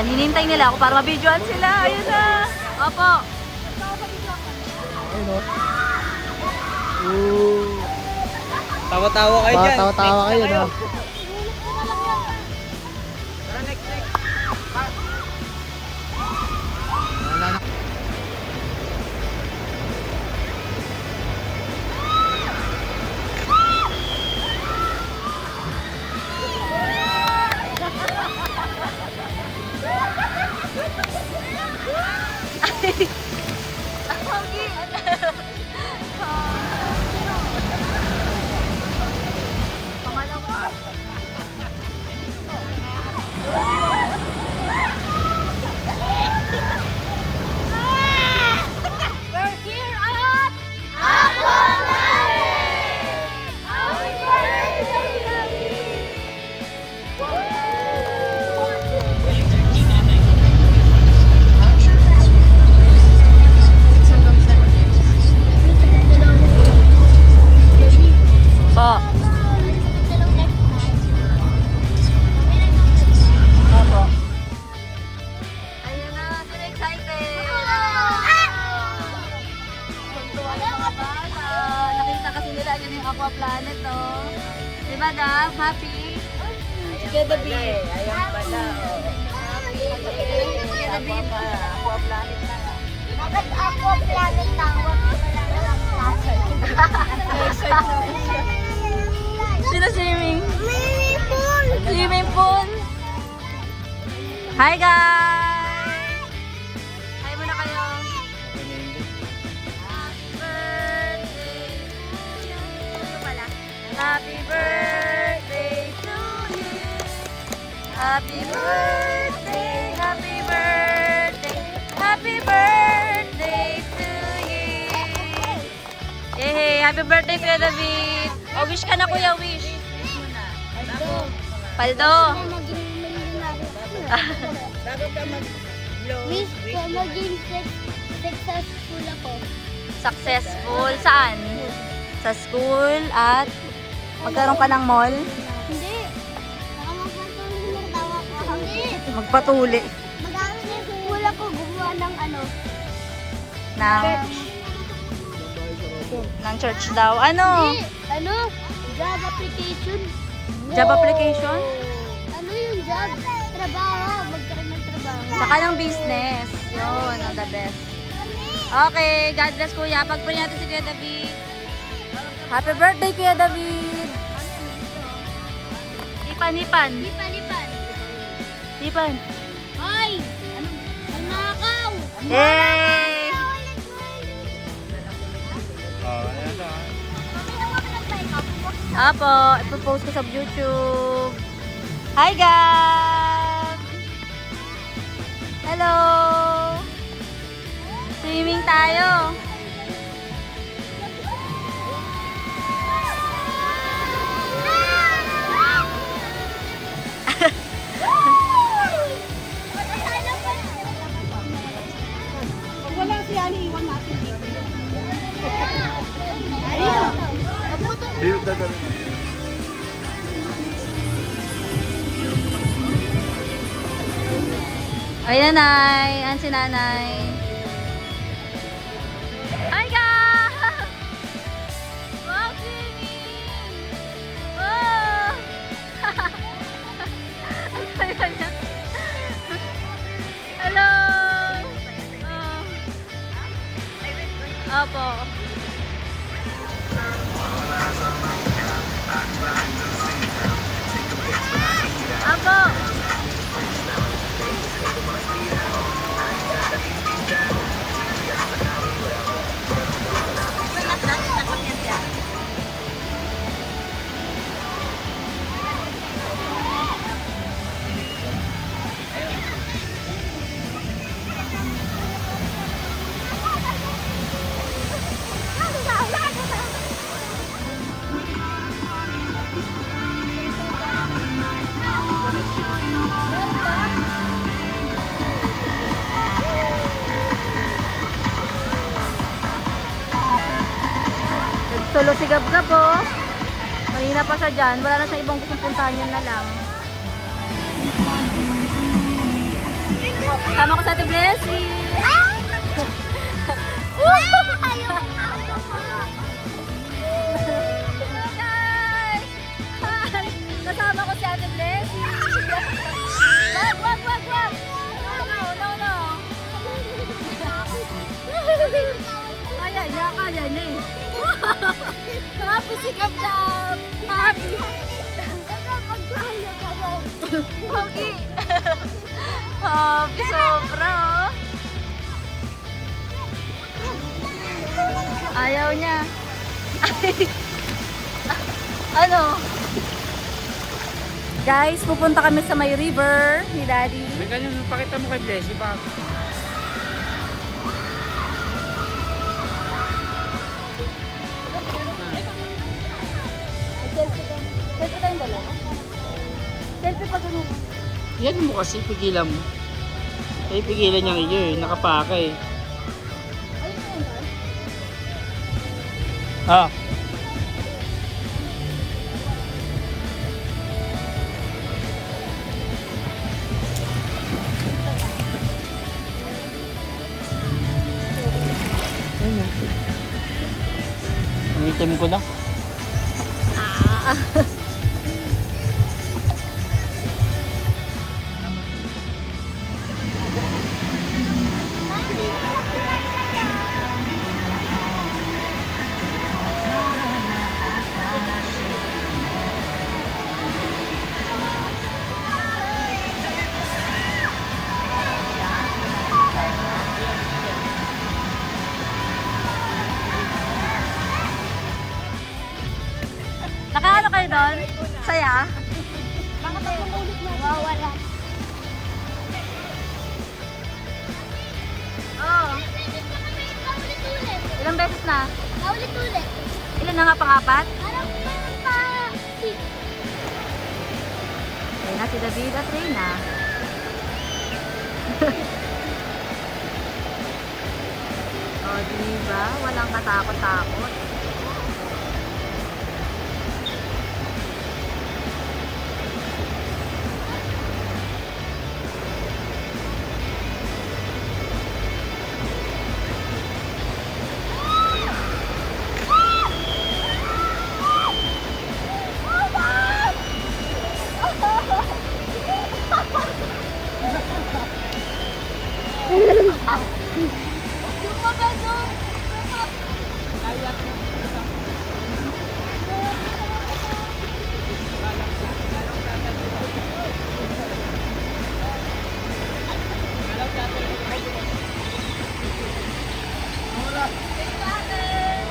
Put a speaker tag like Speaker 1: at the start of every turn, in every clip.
Speaker 1: hinintay nila ako para mabidyoan sila. Ayun na. Opo.
Speaker 2: Ayun o. Tawa-tawa kayo dyan.
Speaker 3: Tawa-tawa kayo na.
Speaker 2: Tara, next.
Speaker 1: Po. Opo. Ayun na, sila excited. Tuntuan ng mga bata. Nakita kasi nila yun yung Aqua Planet, oh. Diba, Gab? Happy? Sige, the beat.
Speaker 2: Ayun pala.
Speaker 1: Sige, the beat.
Speaker 2: Aqua Planet na.
Speaker 4: Bakit ako planet tawag ko na lang ang planet?
Speaker 1: Sino swimming?
Speaker 4: Swimming pool!
Speaker 1: Swimming pool. Hi, guys! Hi muna kayo. Happy birthday to you. Ito pala. Happy birthday to you. Happy birthday, happy birthday, happy birthday to you. Yay! Happy birthday, Kuya David. O, wish ka na, Kuya, wish. Paldo.
Speaker 2: Bago ka mag-blow.
Speaker 4: Wish ko maging successful ako.
Speaker 1: Successful saan? Sa school at magkaroon ka ng mall?
Speaker 4: Hindi. Baka magpatuloy ng tawa ko. Hindi.
Speaker 1: Magpatuli
Speaker 4: Mag-aaral na yung school ako. Gumawa ng ano.
Speaker 1: ng church daw. Ano?
Speaker 4: Hindi. Ano? Job application.
Speaker 1: Job application?
Speaker 4: Ano yung job? Trabaho. Magkaroon ng trabaho.
Speaker 1: Saka ng business. Yun, ang the best. Okay, God bless Kuya. Pagpuli natin si Kuya David. Happy birthday, Kuya David! Hipan, hipan.
Speaker 4: Lipan.
Speaker 1: Hipan.
Speaker 4: Hoy! Ang nakaw!
Speaker 1: Yay! Apo, ipopost ko sa YouTube. Hi, Gab! Hello! Swimming tayo.
Speaker 4: Pag wala si Ali, iwan natin dito.
Speaker 1: Ay, nanay. Ayan si nanay. Hi, guys! Wow, swimming! Wow! Hello! Oh. Opo. Apo! Solo si Gab-Gab, oh. Kanina pa siya dyan. Wala na siya ibang gustong puntahan, yan na lang. Sama ko sa Ate Blessing. Guys! Hi! Kasama ko si Ate Blessing. Wag! No. Kaya niya eh. Happy si Kapdam! Happy! Pogi! Happy sobra oh. Ayaw niya. Ano? Guys, pupunta kami sa may river ni Daddy.
Speaker 2: May ganyan, pakita mo kay Blessy ba?
Speaker 1: Selfie tayong dalawa. Selfie pa ganun.
Speaker 2: Yan mo kasi, pigilan mo. Ay, pigilan niya iyo eh, nakapaka eh. Ah. Ang itim ko na.
Speaker 1: Nakaano kayo doon? Saya?
Speaker 4: Bakit ako ulit na? Wawala.
Speaker 1: Oo.
Speaker 4: Paulit-ulit.
Speaker 1: Ilang beses na?
Speaker 4: Paulit-ulit.
Speaker 1: Ilan na nga pang-apat?
Speaker 4: Parang pa...
Speaker 1: Ayun na si David at Reyna. O, diba? Walang katakot-takot.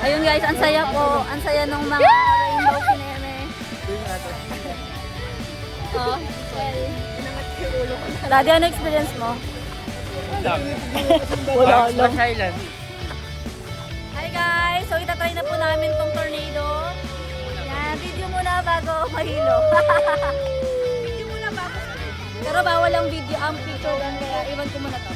Speaker 1: Ayun guys, ang saya po. Ang saya ng mga rainbow sineme. Oh, Daddy, ano experience mo?
Speaker 2: Wala lang. Island.
Speaker 1: Hi guys! So itatry na po namin tong tornado. Yan, video muna bago mahilo. Video muna bago. Pero bawal ang video, ang picture doon, kaya iwan ko muna to.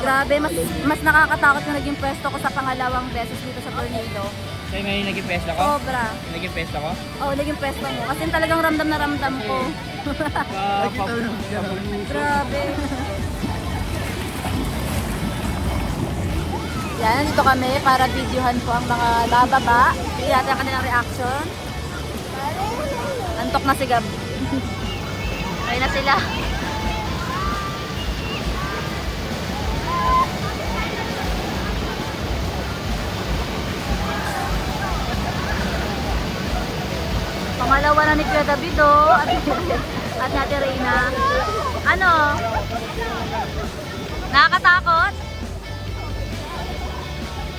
Speaker 1: Grabe, mas nakakatakot yung naging pwesto ko sa pangalawang beses dito sa tornado.
Speaker 2: Sa'yo ngayon naging pesta ko?
Speaker 1: Sobra.
Speaker 2: Naging pesta ko?
Speaker 1: Oo, naging pwesto mo. Kasi talagang ramdam na ramdam ko. Grabe. Yan, dito kami para videohan po ang mga bababa. Hindi natin ang kanilang reaction. Antok na si Gab. Ayun na sila. Pangalawa na ni Kuya David, oh. At ni Ate Reyna. Ano? Nakakatakot?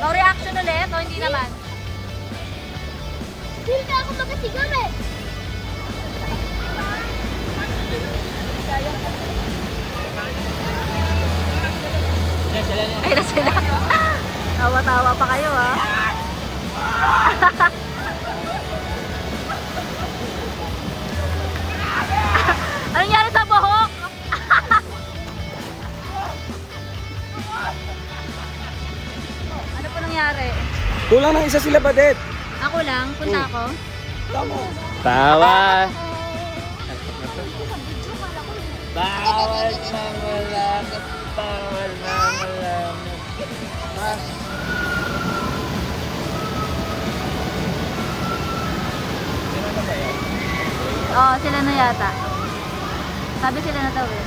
Speaker 1: Low reaction ulit o hindi naman?
Speaker 4: Hindi na ako magasigaw eh.
Speaker 1: Ay na sila. Tawa-tawa pa kayo, ha? Anong nangyari sa buhok? Ano po nangyari?
Speaker 2: Kulang ng isa sila, Badet.
Speaker 1: Ako lang, punta ako.
Speaker 2: Tawa. Bawal na malakot. Bawal na malakot.
Speaker 1: Oo, sila na yata. Sabi sila na daw eh.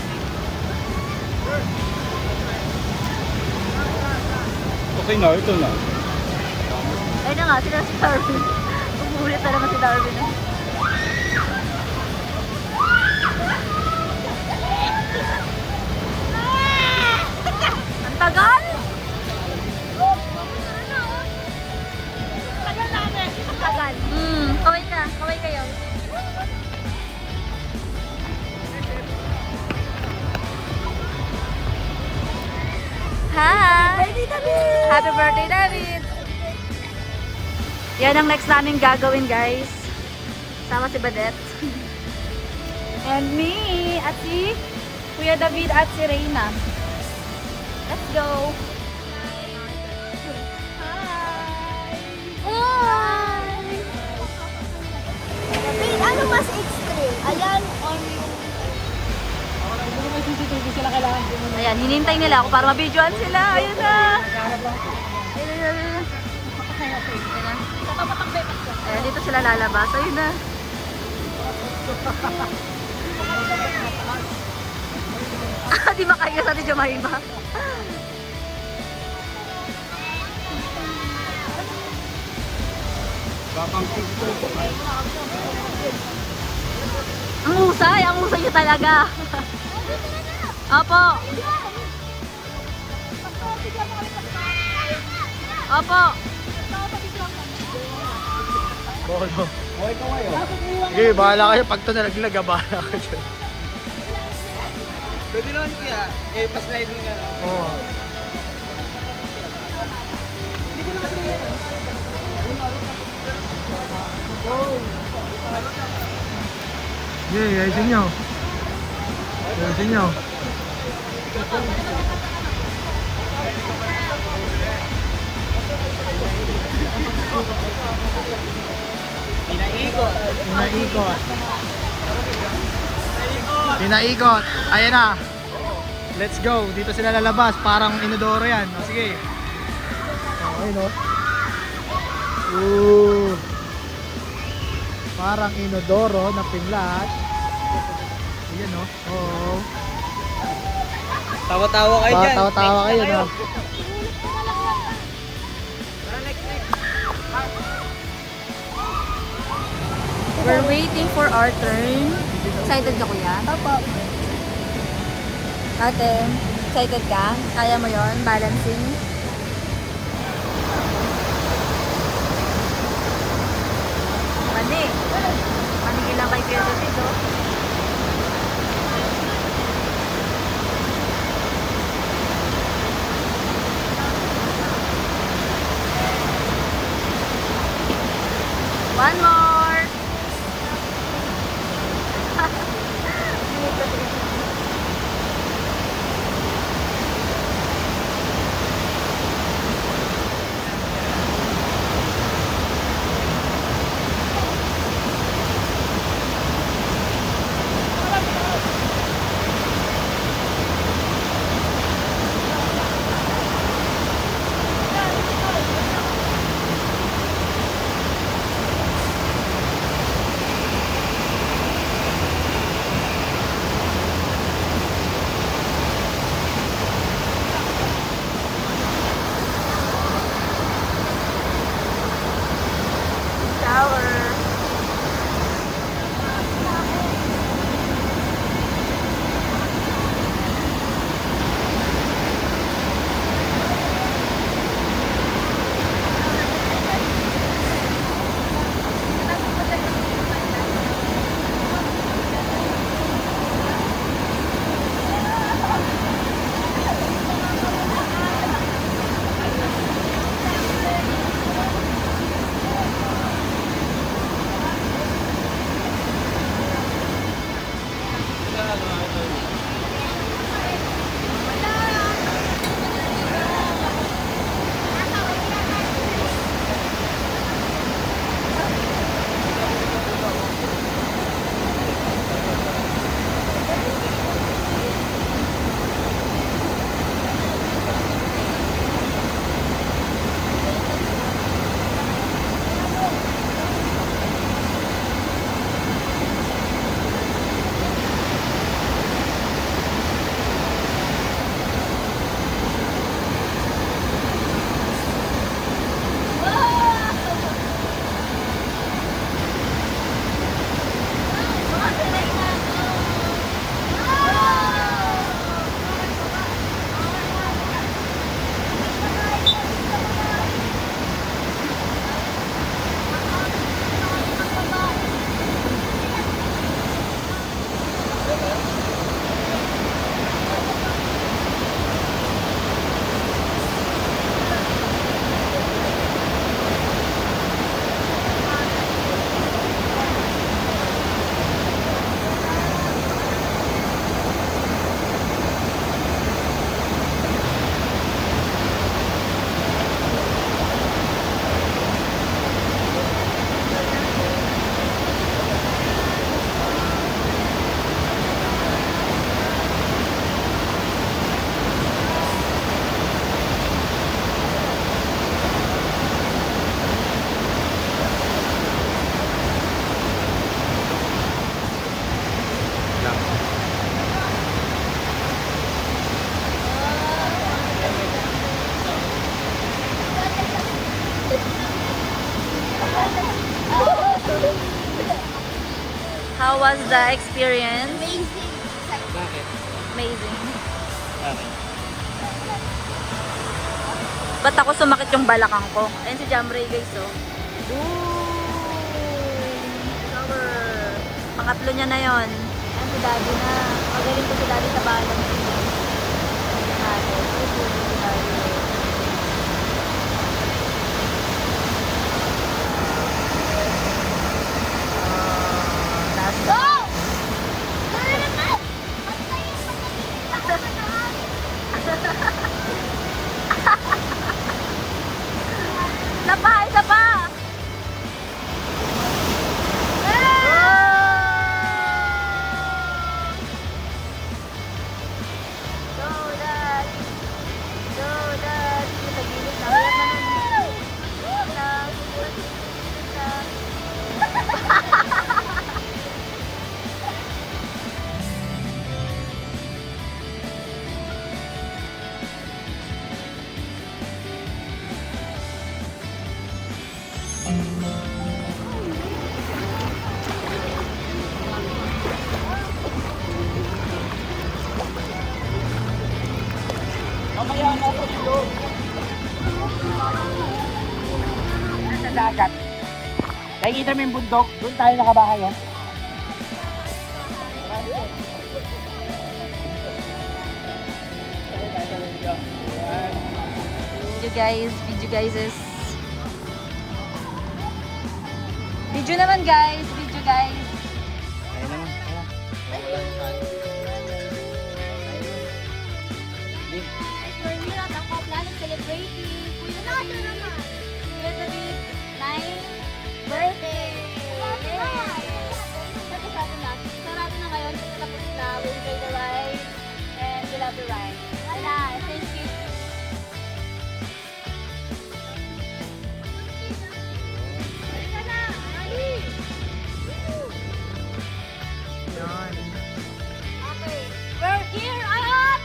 Speaker 2: Okay na, ito na.
Speaker 1: Ayun na nga, sila si Darwin. Umulit na naman si Darwin eh. Ang tagal! Ang tagal. Kaway ka. Kaway kayo. Hi! Happy birthday, David! Yan ang next namin gagawin, guys. Sama si Badet. And me, at si Kuya David at si Reyna. Let's go!
Speaker 4: Hi! Wait, ano mas extreme? Ayan or yung...
Speaker 1: Ayan, hinintay nila ako para mabidyoan sila. Ayun na! Ayun na. Ayan, dito sila lalabas. Ayun na. Di makaya sa ni Jemima. Ang husay niyo talaga. Opo. Opo.
Speaker 2: Bolo. Sige, bahala kayo. Pag ito nalaglag, bahala kayo dyan. Pwede naman kaya, pa-slide mo nga. Oo. Ayusin nyo. Ayusin nyo. Pinaikot. Ayan na. Let's go. Dito sila lalabas. Parang inodoro yan. O, sige. Ayun o. Parang inodoro na pinlat. Ayan o. Oo.
Speaker 3: Tawa-tawa kayo dyan.
Speaker 2: Tawa-tawa kayo no.
Speaker 1: We're waiting for our turn. Excited ka, kuya?
Speaker 4: Opo.
Speaker 1: Ate, excited ka? Kaya mo yon balancing? Mani. Manigil lang kay Kuya David, oh. One more. was the experience?
Speaker 4: Amazing.
Speaker 2: Bakit?
Speaker 1: Amazing.
Speaker 2: Bakit?
Speaker 1: Ba't ako sumakit yung balakang ko? Ayun si Jamray guys, oh. Shower. Pangatlo niya na yon. Ayun si Daddy na. Magaling ko si Daddy sa balance.
Speaker 4: Go!
Speaker 1: Isa pa! Isa pa! Go, Dad! Go, Dad! Sa gilid na.
Speaker 2: Mamaya na ako dito. Sa dagat. Nakikita mo yung bundok? Doon tayo nakabahay, oh.
Speaker 1: Video guys is... Video naman guys, video guys.
Speaker 2: Ayun naman.
Speaker 4: We're here at Aqua Planet celebrating Kuya David. Kuya David, 9th birthday.
Speaker 1: Sarado na. Sarado na ngayon. Kasi tapos na. We enjoy the ride. And we love the ride. Wala. Thank you.
Speaker 2: Yan.
Speaker 1: Okay. We're here at...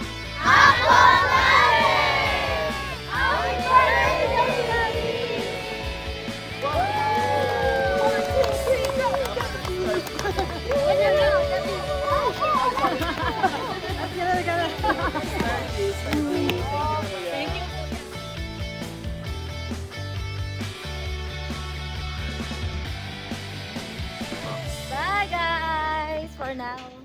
Speaker 4: Aqua Planet! Happy birthday, David!
Speaker 1: Thank you. Bye guys! For now.